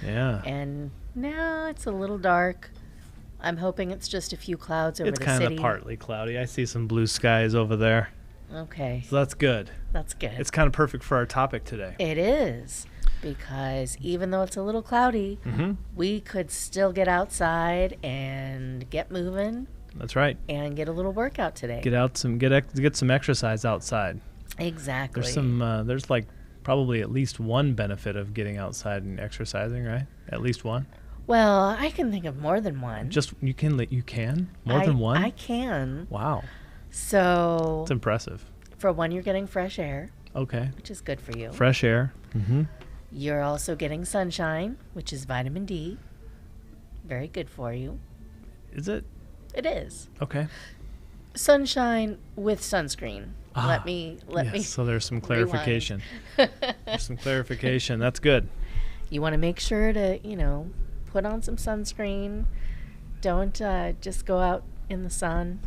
Yeah. And now it's a little dark. I'm hoping it's just a few clouds over It's the kind city. of partly cloudy. I see some blue skies over there. Okay, So that's good. that's good. It's kind of perfect for our topic today. It is, because even though it's a little cloudy, Mm-hmm. we could still get outside and get moving That's right. and get a little workout today. Get some exercise outside. Exactly. There's like probably at least one benefit of getting outside and exercising, right? At least one. Well, I can think of more than one. Just you can more than one. I can. Wow, So, it's impressive. for one, you're getting fresh air, Okay, which is good for you. fresh air. Mm-hmm. You're also getting sunshine, which is vitamin D. Very good for you. Is it It is. okay? Sunshine with sunscreen. Ah, Let me Yes. So there's some rewind. clarification. There's some clarification. That's good. You want to make sure to, put on some sunscreen. Don't just go out in the sun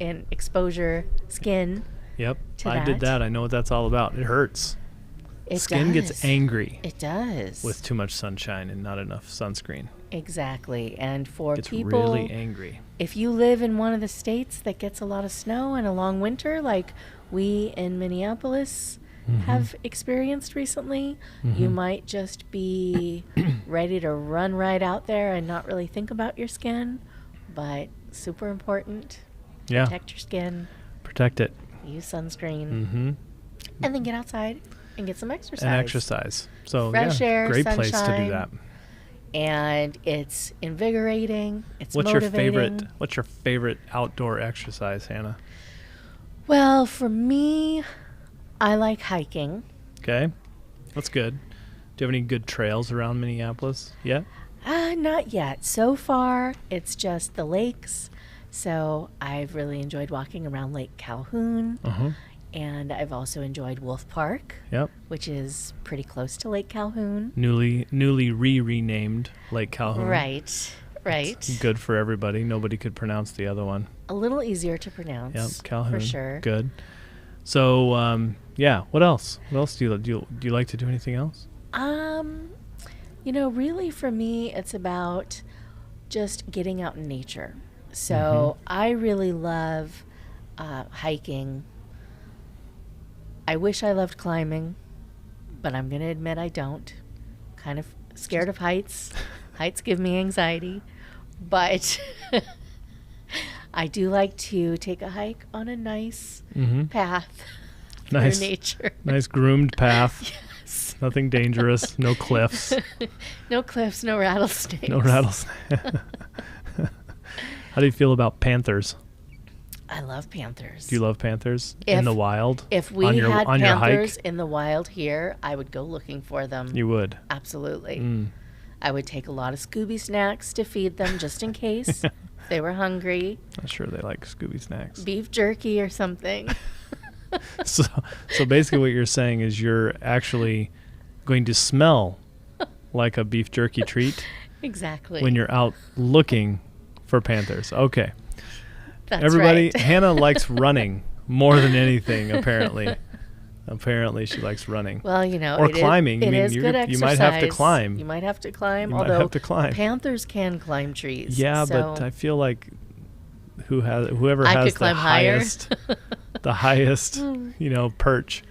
and expose your skin. Yep. To I did that. that. I know what that's all about. It hurts. It Skin does. gets angry It does. with too much sunshine and not enough sunscreen. Exactly. And for Gets people, really angry. if you live in one of the states that gets a lot of snow and a long winter, like we in Minneapolis have experienced recently, you might just be ready to run right out there and not really think about your skin. But super important. Yeah. Protect your skin, Protect it. use sunscreen, Mm-hmm. and then get outside and get some exercise. And exercise. So Fresh yeah, air, great place to sunshine. do that. And it's invigorating. It's What's motivating. What's your favorite outdoor exercise, Hannah? Well, for me, I like hiking. Okay, that's good. Do you have any good trails around Minneapolis? Yeah. Not yet. So far, it's just the lakes. So I've really enjoyed walking around Lake Calhoun. Uh-huh. And I've also enjoyed Wolf Park, Yep. which is pretty close to Lake Calhoun. Newly renamed Lake Calhoun. Right. Good for everybody. Nobody could pronounce the other one. A little easier to pronounce. Yep, Calhoun. For sure. Good. So, yeah. What else? What else do you like to do? Anything else? Really for me, it's about just getting out in nature. So I really love hiking. I wish I loved climbing, but I'm going to admit I don't. Kind of scared of heights. Heights give me anxiety. But I do like to take a hike on a nice path Nice. through nature. Nice groomed path. Yes. Nothing dangerous. No cliffs. No cliffs, no rattlesnakes. No rattlesnakes. How do you feel about panthers? I love panthers. Do you love panthers in the wild? If we on your had hike? panthers in the wild here, I would go looking for them. You would. Absolutely. I would take a lot of Scooby snacks to feed them just in case if they were hungry. Not sure they like Scooby snacks. Beef jerky or something. So basically what you're saying is you're actually going to smell like a beef jerky treat Exactly. when you're out looking for panthers. Okay. That's Everybody, right. Hannah likes running more than anything, apparently. Apparently she likes running. Well, Or it is- climbing. It I mean, is good exercise. you might have to climb. You might have to climb. You might although have to climb. panthers can climb trees. Yeah, so but I feel like whoever I has could the climb higher. highest, perch.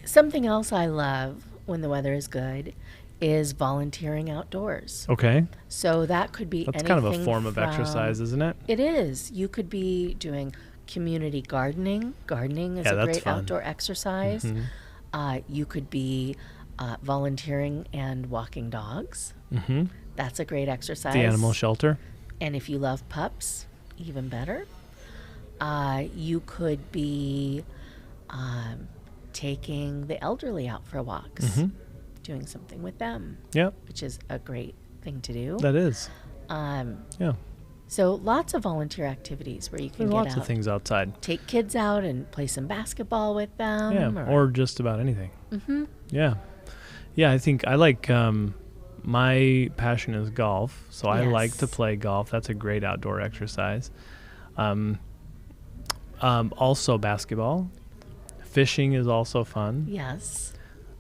Something else I love when the weather is good is volunteering outdoors. Okay. So that could be That's kind of a anything form of from- exercise, isn't it? It is. You could be doing community gardening. Gardening is Yeah, a that's great fun. outdoor exercise. You could be volunteering and walking dogs. Mm-hmm. That's a great exercise. The animal shelter. And if you love pups, even better. You could be taking the elderly out for walks, doing something with them, Yep, which is a great thing to do. that is. Um, Yeah. so lots of volunteer activities where you can There's get lots out, of things outside. take kids out and play some basketball with them. Yeah, or just about anything. Mhm. Yeah. Yeah, I think I like my passion is golf, so I like to Yes. play golf. That's a great outdoor exercise. Also basketball. Fishing is also fun. Yes.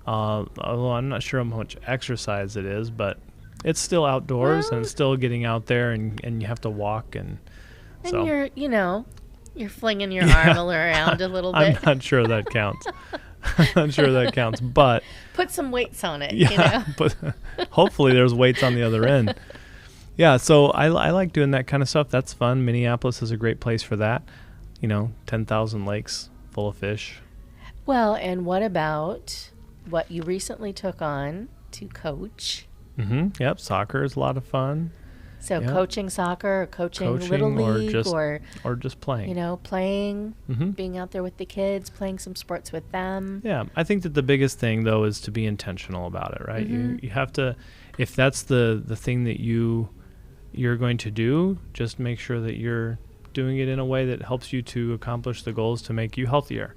Although I'm not sure how much exercise it is, but it's still outdoors and it's still getting out there, and you have to walk and so. you're, you're flinging your arm around a little I'm bit. not sure that counts. I'm not sure that counts, but Put some weights on it, yeah, but hopefully there's weights on the other end. Yeah, so I like doing that kind of stuff. That's fun. Minneapolis is a great place for that. 10,000 lakes full of fish. Well, and what about what you recently took on to coach? Yep, soccer is a lot of fun. So Yeah. coaching soccer, or coaching Little League, or just playing. Playing, Mm-hmm. being out there with the kids, playing some sports with them. Yeah, I think that the biggest thing though is to be intentional about it, right? Mm-hmm. You have to, if that's the thing that you're going to do, just make sure that you're doing it in a way that helps you to accomplish the goals to make you healthier,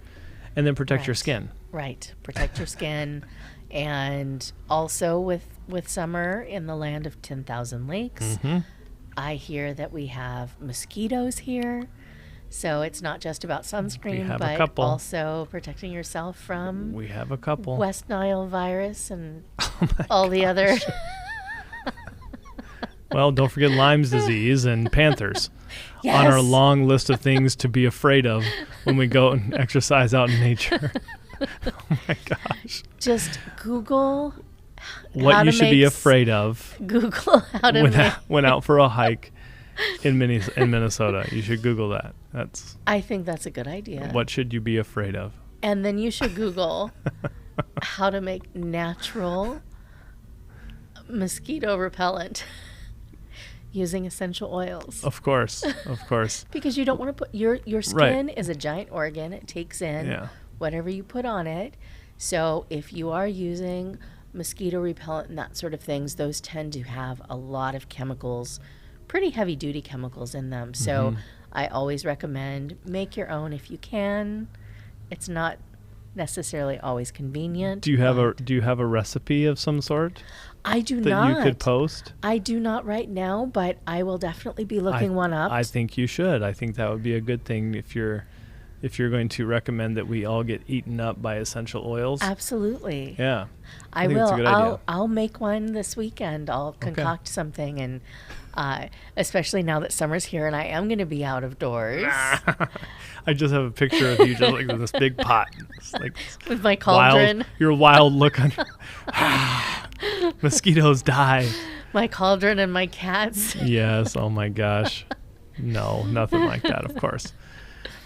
and then protect your Right. skin. Right. Protect your skin. And also with summer in the land of 10,000 lakes, Mm-hmm. I hear that we have mosquitoes here. So it's not just about sunscreen, have a but couple. also protecting yourself from We have a couple. West Nile virus and Oh my all the other. Well, don't forget Lyme's disease and panthers Yes. on our long list of things to be afraid of when we go and exercise out in nature. Oh my gosh. Just Google What how you to should be make afraid of Google how to make. when out for a hike in Minnesota. You should Google that. That's I think that's a good idea. what should you be afraid of? And then you should Google how to make natural mosquito repellent using essential oils. Of course. Because you don't want to put your skin is a giant organ. It takes in Yeah. whatever you put on it. So if you are using mosquito repellent and that sort of things, those tend to have a lot of chemicals, pretty heavy duty chemicals in them. So Mm-hmm. I always recommend make your own if you can. It's not necessarily always convenient. Do you have a recipe of some sort I do that not. you could post? I do not right now, but I will definitely be looking one up. I think you should. I think that would be a good thing if you're going to recommend that we all get eaten up by essential oils. Absolutely. Yeah. I think it's a will. good idea. I'll make one this weekend. I'll concoct something, and especially now that summer's here and I am going to be out of doors I just have a picture of you just like with this big pot. It's like with my cauldron. your wild look on mosquitoes die. My cauldron and my cats. Yes. Oh my gosh. No, nothing like that, of course.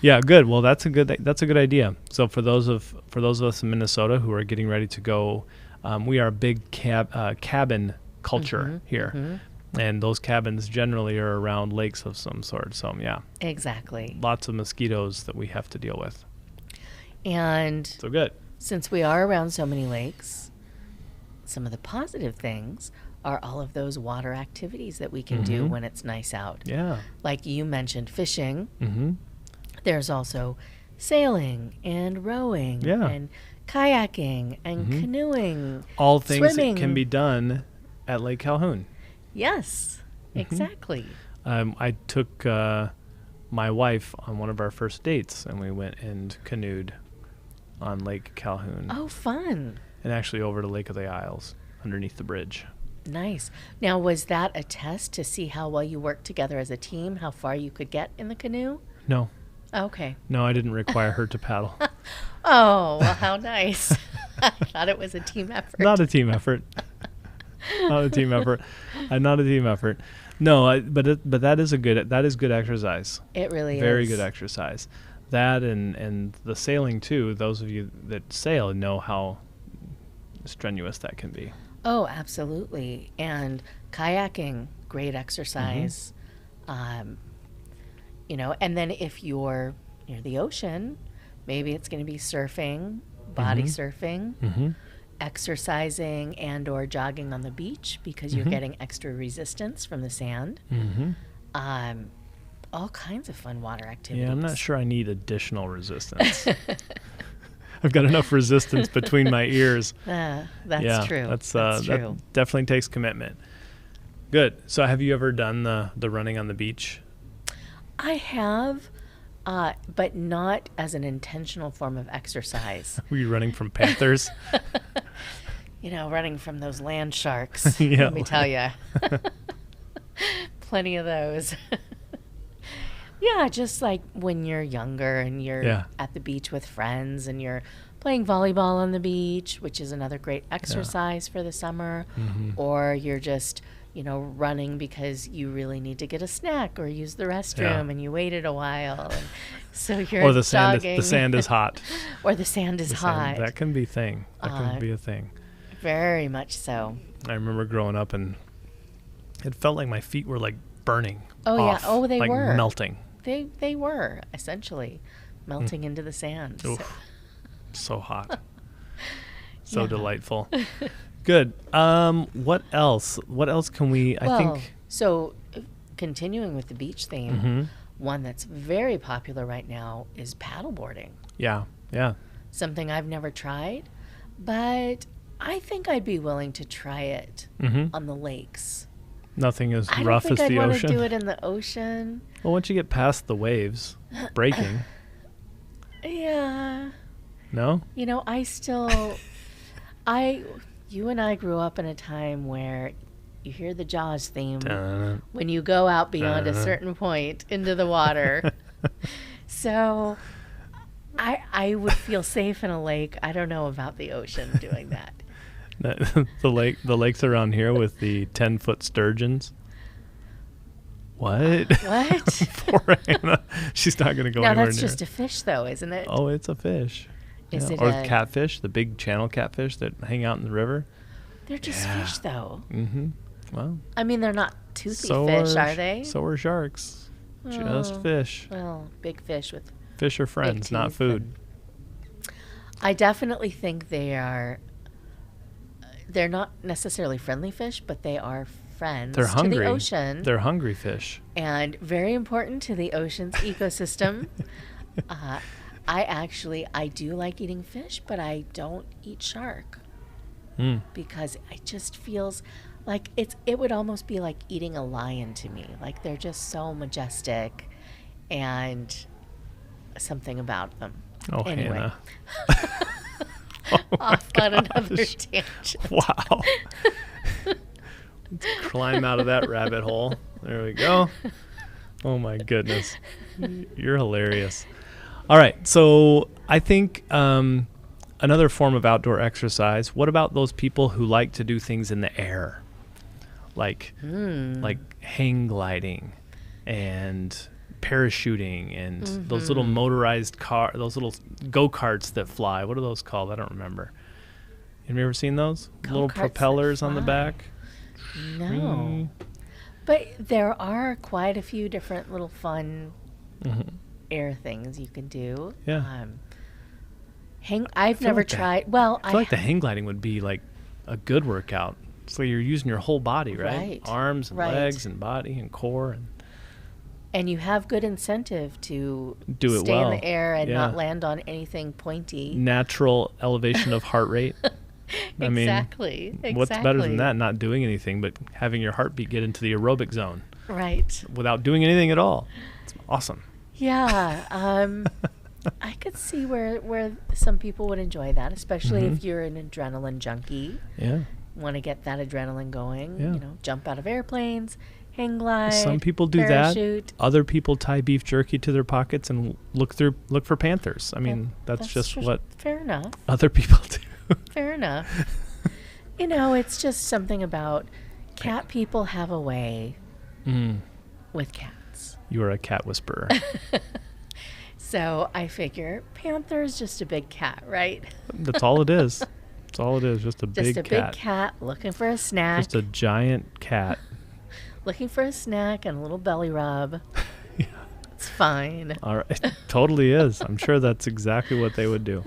Yeah, good. Well, that's a good idea. So for those of us in Minnesota who are getting ready to go, we are a big cabin culture here, and those cabins generally are around lakes of some sort. So yeah, Exactly. lots of mosquitoes that we have to deal with. And So good. since we are around so many lakes, some of the positive things are all of those water activities that we can do when it's nice out. Yeah. Like you mentioned, fishing. Mm-hmm. There's also sailing and rowing Yeah. and kayaking and canoeing. All things Swimming. that can be done at Lake Calhoun. Yes, exactly. I took my wife on one of our first dates, and we went and canoed on Lake Calhoun, Oh, fun. and actually over to Lake of the Isles underneath the bridge. Nice. Now, was that a test to see how well you worked together as a team, how far you could get in the canoe? No, Okay. I didn't require her to paddle. Oh, well, how nice. I thought it was a team effort. Not a team effort. Not a team effort. Not a team effort. No, but that is good exercise. It really is. Very good exercise. That and the sailing too. Those of you that sail know how strenuous that can be. Oh, absolutely. And kayaking, great exercise. And then if you're near the ocean, maybe it's going to be surfing, body surfing, exercising and or jogging on the beach because you're getting extra resistance from the sand. All kinds of fun water activities. Yeah, I'm not sure I need additional resistance. I've got enough resistance between my ears. That's Yeah, true. That's true. That definitely takes commitment. Good. So have you ever done the running on the beach? I have, but not as an intentional form of exercise. Were you running from panthers? running from those land sharks. Yeah. Let me tell you. Plenty of those. Yeah, just like when you're younger and you're Yeah. at the beach with friends and you're playing volleyball on the beach, which is another great exercise for the summer, or you're just, running because you really need to get a snack or use the restroom and you waited a while. And so you're Or the jogging. sand is hot. Or the sand is hot. That can be thing. That can be a thing. Very much so. I remember growing up and it felt like my feet were like burning. Oh, off, yeah. Oh, they like were. melting. They were essentially melting into the sand. So. Oof. So hot. So Yeah. delightful. Good. What else? What else can we, I think. So continuing with the beach theme, Mhm. one that's very popular right now is paddleboarding. Yeah. Yeah. Something I've never tried, but I think I'd be willing to try it on the lakes. Nothing as I don't rough think as I'd the want ocean. to do it in the ocean. Well, once you get past the waves breaking, Yeah. no? You and I grew up in a time where you hear the Jaws theme Dun, when you go out beyond a Uh-huh. certain point into the water. So I would feel safe in a lake. I don't know about the ocean doing that. the lakes around here with the 10-foot sturgeons. What? What? Poor Hannah. She's not going to go No, anywhere that's near just it. a fish, though, isn't it? Oh, it's a fish. Is Yeah. it Or a- catfish, the big channel catfish that hang out in the river. They're just Yeah. fish, though. Mm-hmm. Well, I mean, they're not toothy fish, are they? So are sharks. Just Oh. fish. Well, big fish with. Fish are friends, not teeth food. I definitely think they are. They're not necessarily friendly fish, but they are friends They're hungry. to the ocean They're hungry fish. and very important to the ocean's ecosystem. I do like eating fish, but I don't eat shark Mm. because it just feels like it would almost be like eating a lion to me. Like they're just so majestic and something about them. Oh, Anyway. Hannah. Oh my Off on another gosh. tangent. Wow. Let's climb out of that rabbit hole. There we go. Oh my goodness. You're hilarious. All right. So I think another form of outdoor exercise, what about those people who like to do things in the air? Like hang gliding and parachuting and those little motorized those little go-karts that fly. What are those called? I don't remember. Have you ever seen those? Little Go-karts that propellers on the fly. back? No. But there are quite a few different little fun air things you can do. Yeah. I've feel never like that- tried. Well, I feel like the hang gliding would be like a good workout. So you're using your whole body, right? Right, Arms and right. legs and body and core. and you have good incentive to Do it stay in well. the air and not Yeah. land on anything pointy. Natural elevation of heart rate. I mean, Exactly. what's better than that? Not doing anything, but having your heartbeat get into the aerobic zone Right. without doing anything at all. It's awesome. Yeah. I could see where some people would enjoy that, especially if you're an adrenaline junkie. Yeah. Want to get that adrenaline going. Yeah. Jump out of airplanes, hang glide. Some people do parachute. that. Other people tie beef jerky to their pockets and look for panthers. I mean, that's just what Fair enough. other people do. Fair enough. It's just something about cat people have a way with cats. You are a cat whisperer. So I figure panther's just a big cat, right? That's all it is. That's all it is. Just a Just big a cat. big cat looking for a snack, Just a giant cat. looking for a snack and a little belly rub. Yeah. It's fine. All right. Totally is. I'm sure that's exactly what they would do.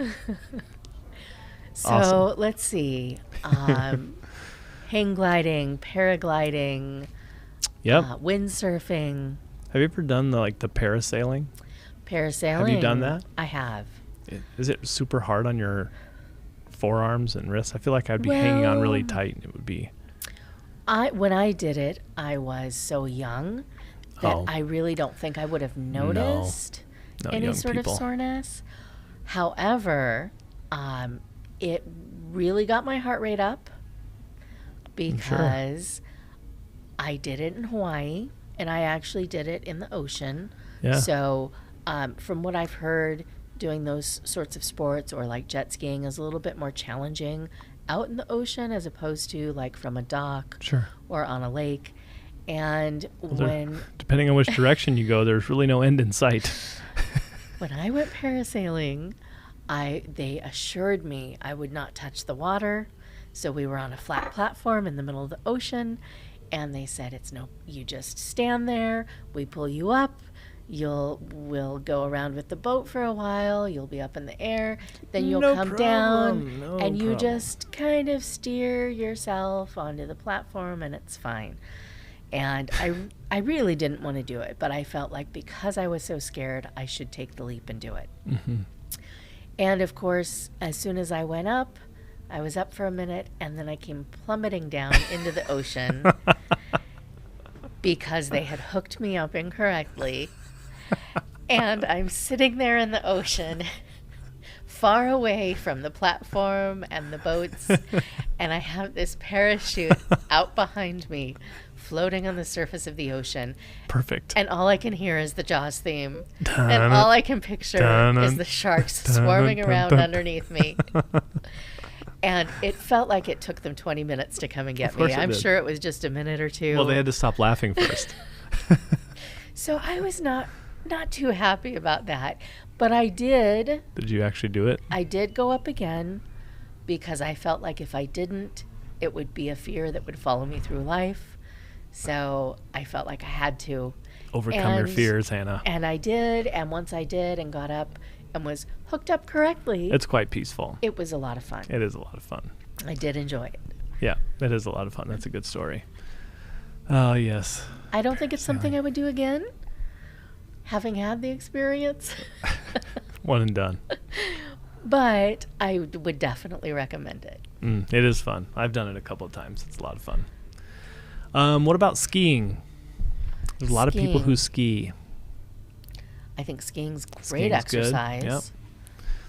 So Awesome. let's see. Hang gliding, paragliding, Yep. windsurfing, Have you ever done the parasailing? parasailing. Have you done that? I have. Is it super hard on your forearms and wrists? I feel like I'd be hanging on really Well- tight. It would be. When I did it, I was so young that Oh. I really don't think I would have noticed No, any young sort people. of soreness. However, it really got my heart rate up I'm sure. because I did it in Hawaii, and I actually did it in the ocean. Yeah. So, from what I've heard, doing those sorts of sports or like jet skiing is a little bit more challenging out in the ocean as opposed to like from a dock Sure. or on a lake. And There- Depending on which direction you go, there's really no end in sight. when I went parasailing, they assured me I would not touch the water. So we were on a flat platform in the middle of the ocean, and they said you just stand there, we pull you up, we'll go around with the boat for a while, you'll be up in the air, then you'll No come down, problem, no and you problem. just kind of steer yourself onto the platform, and it's fine. And I really didn't want to do it, but I felt like because I was so scared, I should take the leap and do it. Mm-hmm. And of course, as soon as I went up, I was up for a minute, and then I came plummeting down into the ocean because they had hooked me up incorrectly. And I'm sitting there in the ocean, far away from the platform and the boats, and I have this parachute out behind me, floating on the surface of the ocean. Perfect. And all I can hear is the Jaws theme. Dun, And all I can picture dun, is dun, the sharks dun, swarming dun, around dun. underneath me. And it felt like it took them 20 minutes to come and get Of course me. it I'm did. sure it was just a minute or two. Well, they had to stop laughing first. So I was not too happy about that. But I did Did you actually do it? go up again because I felt like if I didn't, it would be a fear that would follow me through life. So I felt like I had to. Overcome your And- fears, Hannah. And I did. And once I did and got up and was hooked up correctly, It's quite peaceful. it was a lot of fun. It is a lot of fun. I did enjoy it. Yeah, it is a lot of fun. That's a good story. Oh, yes. I don't think it's something Parasailing. I would do again, having had the experience. One and done. But I would definitely recommend it. It is fun. I've done it a couple of times. It's a lot of fun. What about skiing? There's a lot of people who ski. I think skiing's great Skiing's good. exercise. Yep.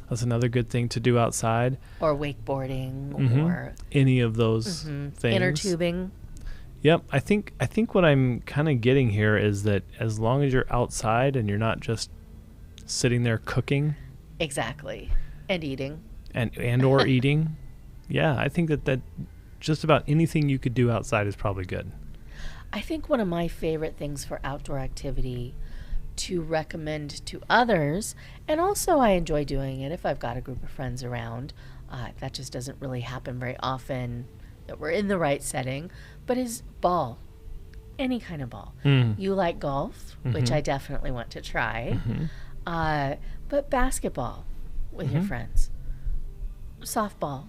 That's another good thing to do outside. Or wakeboarding Mhm. or Any of those things. inner tubing. Yep. I think what I'm kind of getting here is that as long as you're outside and you're not just sitting there cooking Exactly. And eating. and or eating, yeah, I think that just about anything you could do outside is probably good. I think one of my favorite things for outdoor activity to recommend to others, and also I enjoy doing it if I've got a group of friends around. That just doesn't really happen very often that we're in the right setting, but is ball. Any kind of ball. Mm. You like golf, which Mhm. I definitely want to try, Mhm. but basketball with your Mhm. friends, softball,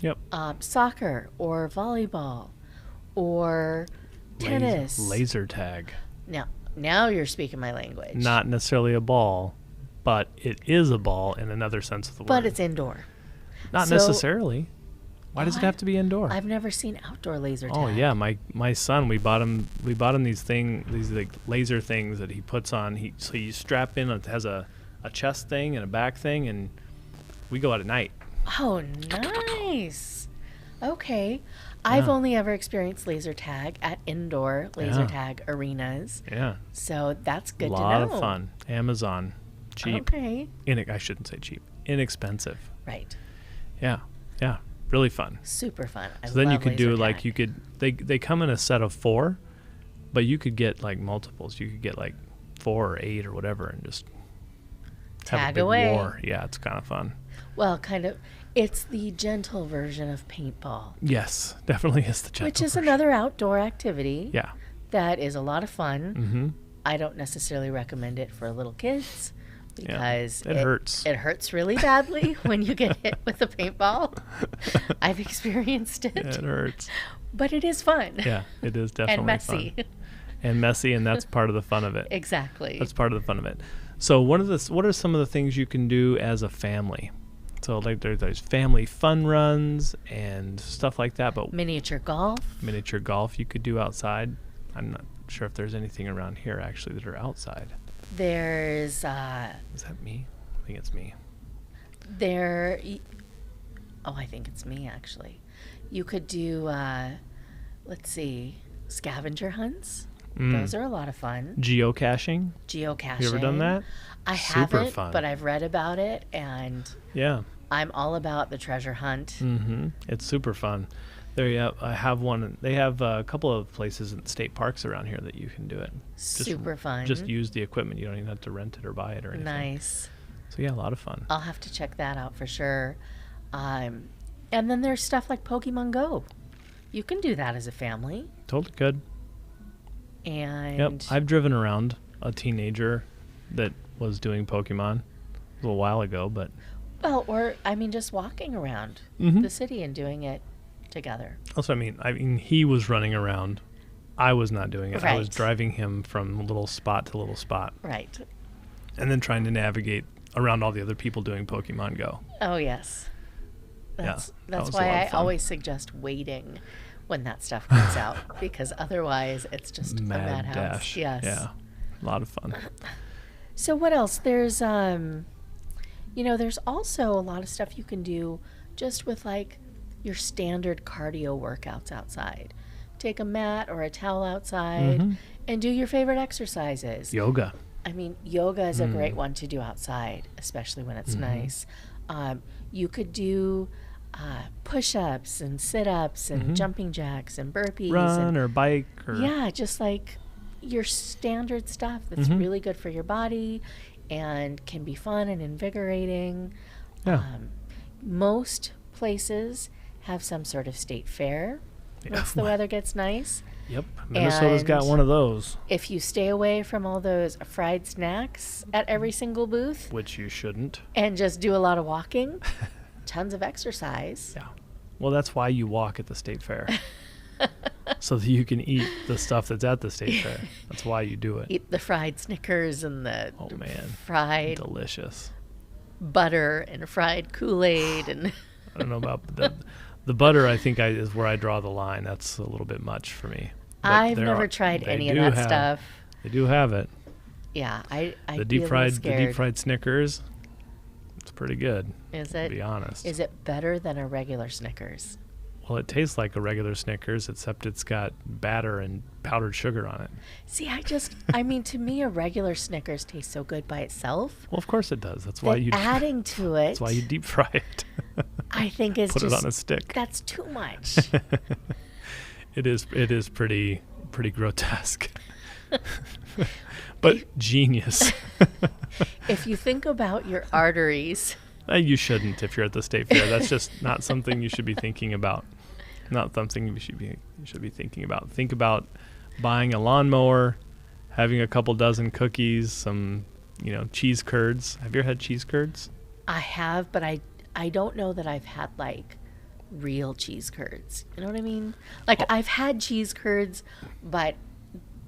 Yep. soccer or volleyball or tennis. Laser tag. Now you're speaking my language. Not necessarily a ball, but it is a ball in another sense of the word. But it's indoor. Not so- necessarily. Why does it have to be indoor? I've never seen outdoor laser tag. Oh yeah, my son, we bought him these like laser things that he puts on. So you strap in, it has a chest thing and a back thing, and we go out at night. Oh, nice. Okay. I've Yeah. only ever experienced laser tag at indoor laser Yeah. tag arenas. Yeah. So that's good A to know. lot of fun. Amazon. Cheap. Okay. I shouldn't say cheap. Inexpensive. Right. Yeah. Yeah. Really fun. Super fun. I So then you love could do laser like tag. they come in a set of 4, but you could get like multiples. You could get like 4 or 8 or whatever and just have a Tag big away. war. Yeah, it's kind of fun. Well, kind of. It's the gentle version of paintball, Yes, definitely is the gentle which is version. another outdoor activity Yeah. that is a lot of fun. Mm-hmm. I don't necessarily recommend it for little kids because It hurts. It hurts really badly when you get hit with a paintball. I've experienced it, It hurts. but it is fun. Yeah, it is definitely and messy. fun. And messy, and that's part of the fun of it. Exactly. That's part of the fun of it. So what are some of the things you can do as a family? So like there's family fun runs and stuff like that, but Miniature golf. miniature golf you could do outside. I'm not sure if there's anything around here actually that are outside. There's Is that me? I think it's me. Oh, I think it's me actually. You could do, let's see, scavenger hunts. Those are a lot of fun. Geocaching. Geocaching. You ever done that? I Super haven't, fun. but I've read about it, and Yeah. I'm all about the treasure hunt. It's super fun. There you have, I have one. They have a couple of places in state parks around here that you can do it. Super fun. Just use the equipment. You don't even have to rent it or buy it or anything. Nice. So yeah, a lot of fun. I'll have to check that out for sure. And then there's stuff like Pokemon Go. You can do that as a family. Totally good. And Yep. I've driven around a teenager that was doing Pokemon a little while ago, but well, or I mean, just walking around Mhm. the city and doing it together. that's what I mean. I mean, he was running around. I was not doing it. I was Right. driving him from little spot to little spot Right. and then trying to navigate around all the other people doing Pokemon Go. Oh yes. Yeah, That's that that's was a why lot of I fun. always suggest waiting when that stuff comes out, because otherwise it's just a Mad madhouse. dash. Yes. Yeah. A lot of fun. So what else? There's there's also a lot of stuff you can do just with like your standard cardio workouts outside. Take a mat or a towel outside Mhm. and do your favorite exercises. Yoga. I mean, yoga is a great one to do outside, especially when it's Mm-hmm. nice. You could do push-ups and sit-ups and jumping jacks and burpees. Mm-hmm. Run and or bike or yeah, just like your standard stuff that's Mhm. really good for your body and can be fun and invigorating. Yeah. Most places have some sort of state fair Yeah. once the weather gets nice. Yep. Minnesota's got And- one of those, If you stay away from all those fried snacks at every single booth which you shouldn't. and just do a lot of walking, tons of exercise. Yeah. Well, that's why you walk at the state fair. So that you can eat the stuff that's at the state fair. That's why you do it. Eat the fried Snickers and the Oh man. fried Delicious. butter and fried Kool-Aid and I don't know about the butter. I think is where I draw the line. That's a little bit much for me. But I've there never are- tried they any of do that have- stuff. They do have it. Yeah, I The deep fried Snickers. It's pretty good. Is To be it honest. is it better than a regular Snickers? Well, it tastes like a regular Snickers, except it's got batter and powdered sugar on it. See, I mean, to me, a regular Snickers tastes so good by itself. Well, of course it does. That's why That you. adding to it, That's why you deep fry it. I think is Put just it on a stick. that's too much. It is pretty grotesque. But genius. If you think about your arteries, You shouldn't if you're at the state fair. That's just not something you should be thinking about. Not something you should be thinking about. Think about buying a lawnmower, having a couple dozen cookies, some, cheese curds. Have you ever had cheese curds? I have, but I don't know that I've had like real cheese curds. You know what I mean? Like I've had cheese curds, but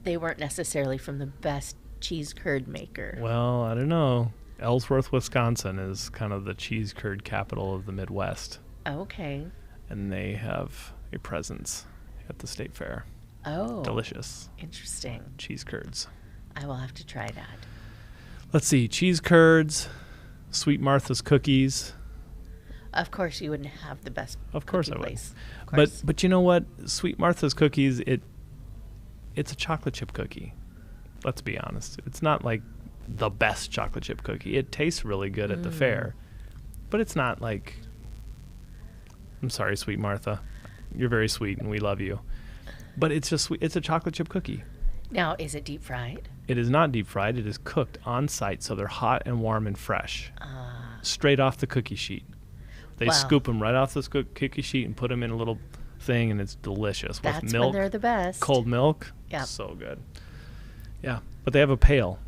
they weren't necessarily from the best cheese curd maker. Well, I don't know. Ellsworth, Wisconsin is kind of the cheese curd capital of the Midwest, Okay. and they have a presence at the state fair. Oh. Delicious Interesting. cheese curds. I will have to try that. Let's see, cheese curds, Sweet Martha's cookies. Of course, you wouldn't have the best. Of course cookie I would. place. Of course. But you know what? Sweet Martha's cookies, it's a chocolate chip cookie. Let's be honest. It's not like the best chocolate chip cookie. It tastes really good at the fair, but it's not like. I'm sorry, Sweet Martha. You're very sweet and we love you. But it's just sweet. It's a chocolate chip cookie. Now, is it deep fried? It is not deep fried. It is cooked on site, so they're hot and warm and fresh. Straight off the cookie sheet. They Wow. scoop them right off this cookie sheet and put them in a little thing, and it's delicious That's with when milk, they're the best. cold milk. Yep. So good. Yeah, but they have a pail.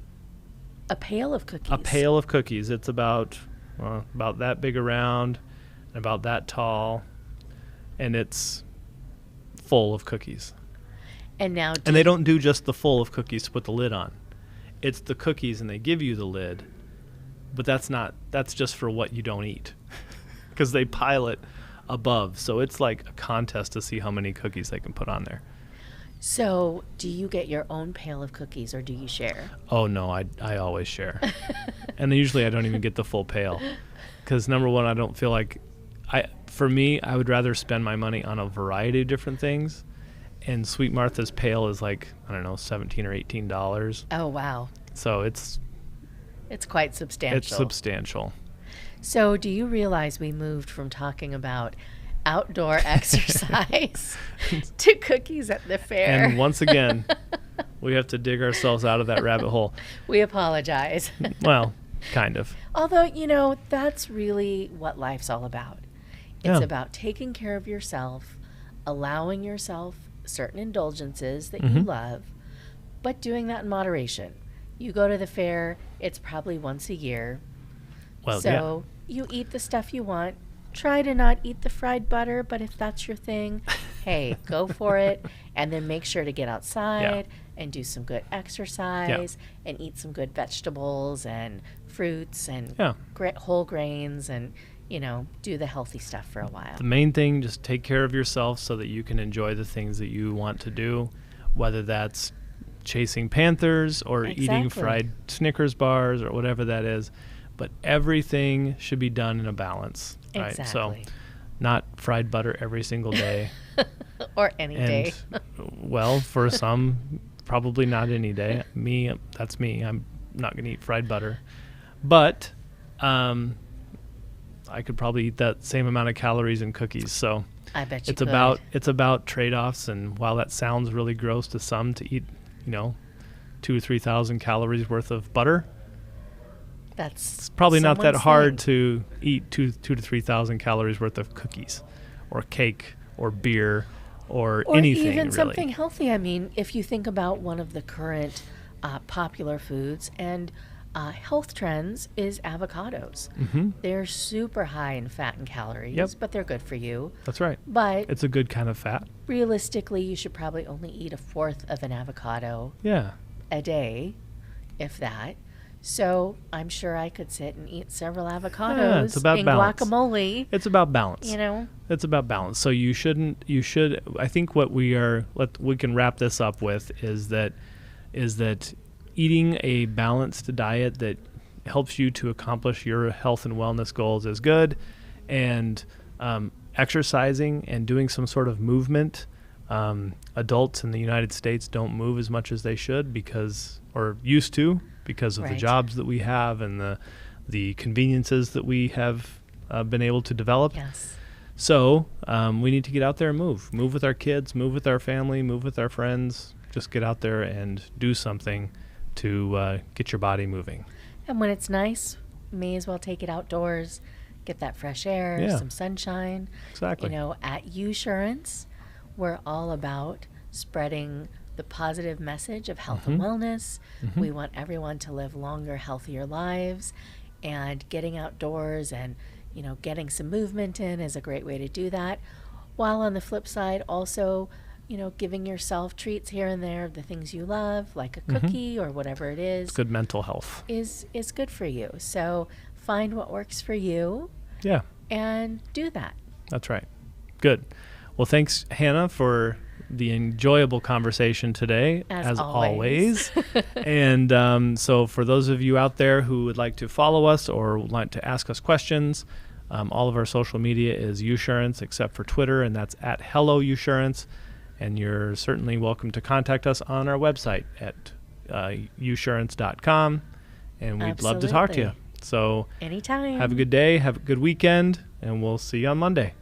A pail of cookies. A pail of cookies. It's about that big around, and about that tall, and it's full of cookies. And now, And they don't do just the full of cookies to put the lid on. It's the cookies, and they give you the lid, but that's just for what you don't eat, because they pile it above. So it's like a contest to see how many cookies they can put on there. So, do you get your own pail of cookies or do you share? Oh no, I always share, and usually I don't even get the full pail, because number one, I don't feel like For me, I would rather spend my money on a variety of different things. And Sweet Martha's pail is like, I don't know, $17 or $18. Oh, wow. So it's quite substantial. It's substantial. So do you realize we moved from talking about outdoor exercise to cookies at the fair? And once again, we have to dig ourselves out of that rabbit hole. We apologize. Well, kind of. Although, that's really what life's all about. It's Yeah. about taking care of yourself, allowing yourself certain indulgences that Mm-hmm. you love, but doing that in moderation. You go to the fair, it's probably once a year. Well, So you eat the stuff you want. Try to not eat the fried butter, but if that's your thing, hey, go for it. And then make sure to get outside and do some good exercise and eat some good vegetables and fruits and whole grains and, do the healthy stuff for a while. The main thing, just take care of yourself so that you can enjoy the things that you want to do, whether that's chasing panthers or eating fried Snickers bars or whatever that is. But everything should be done in a balance, right? Exactly. So not fried butter every single day. Or any day. Well, for some, probably not any day. That's me. I'm not going to eat fried butter. But I could probably eat that same amount of calories in cookies. So I bet you it's about trade-offs. And while that sounds really gross to some to eat, 2,000 or 3,000 calories worth of butter, it's probably not that hard thing. to eat 2,000 to 3,000 calories worth of cookies or cake or beer or anything, even really. something healthy. I mean, if you think about one of the current popular foods and health trends is avocados. Mm-hmm. They're super high in fat and calories, but they're good for you. That's right. But it's a good kind of fat. Realistically, you should probably only eat a fourth of an avocado a day, if that. So I'm sure I could sit and eat several avocados it's about in balance. Guacamole. It's about balance. It's about balance. So you should, I think what we can wrap this up with is that eating a balanced diet that helps you to accomplish your health and wellness goals is good. And exercising and doing some sort of movement. Adults in the United States don't move as much as they should because of the jobs that we have and the conveniences that we have been able to develop. Yes. So we need to get out there and move with our kids, move with our family, move with our friends. Just get out there and do something to get your body moving. And when it's nice, may as well take it outdoors, get that fresh air, some sunshine. Exactly. At Usurance, we're all about spreading the positive message of health and wellness. Mm-hmm. We want everyone to live longer, healthier lives, and getting outdoors and, getting some movement in is a great way to do that. While on the flip side, also, giving yourself treats here and there of the things you love, like a cookie or whatever it is. It's good mental health. Is good for you. So find what works for you. Yeah. And do that. That's right. Good. Well, thanks, Hannah, for the enjoyable conversation today, as always. And so for those of you out there who would like to follow us or would like to ask us questions, all of our social media is Usurance except for Twitter, and that's at Hello Usurance. And you're certainly welcome to contact us on our website at usurance.com, and we'd love to talk to you. So anytime. Have a good day, have a good weekend, and we'll see you on Monday.